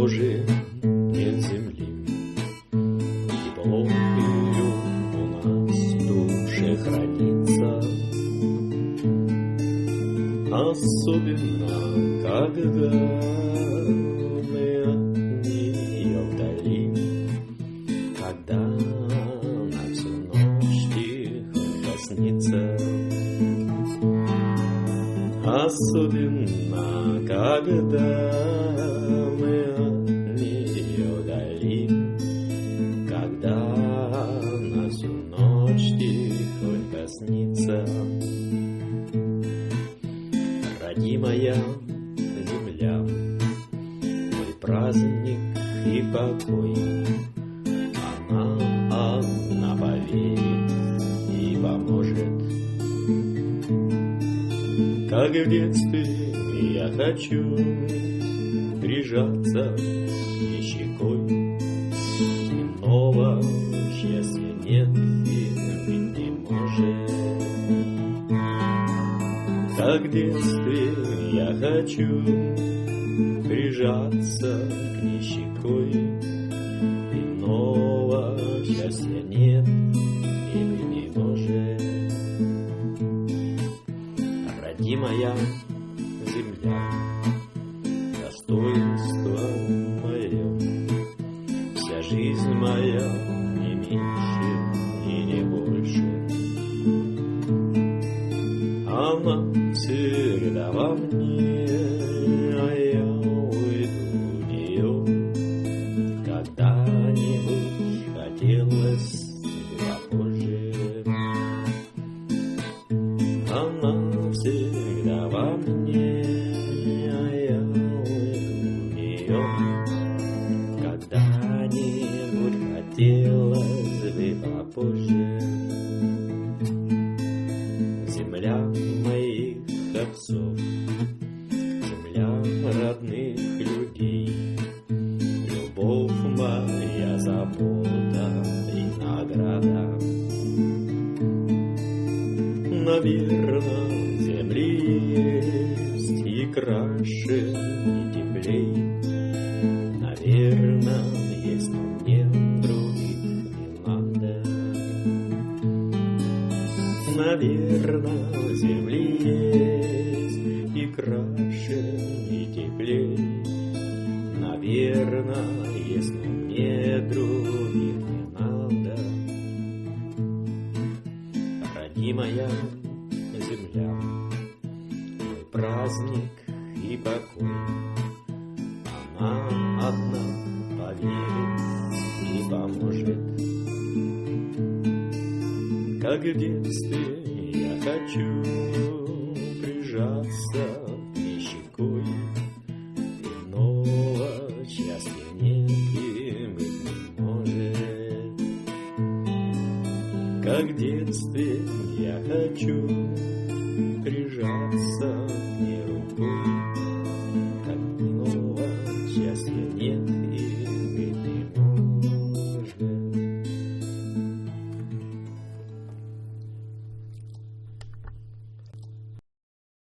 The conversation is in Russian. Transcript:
похожи, нет земли. Тепло и уют у нас в душе хранится, особенно когда мы от нее вдали, когда на всю ночь тихо снится. Особенно, когда мы от нее вдали, когда на всю ночь тихонько снится. Родимая земля, мой праздник и покой, она одна поверит и поможет. Как в детстве я хочу прижаться и щекой, иного счастья нет и быть не может. Как в детстве я хочу прижаться к ней щекой, иного счастья нет и быть не может. Родимая земля, достоинство мое, вся жизнь моя не меньше и не больше. Она всегда во мне, а я уйду в нее, когда-нибудь хотелось попозже. Она всегда во мне, а я уйду в нее, когда-нибудь хотелось бы попозже. Земля моих отцов, земля родных людей, любовь моя, забота и награда. Наверно, земли есть и краше, и теплей. Наверно, есть, но мне других не надо. Наверно, земли есть и краше, и теплей. Наверно, есть, но мне других не надо. Родимая земля, мой праздник и покой, она одна поверит и поможет. Как в детстве я хочу прижаться к ней щекой, иного счастья нет и быть не может. Как в детстве я хочу прижаться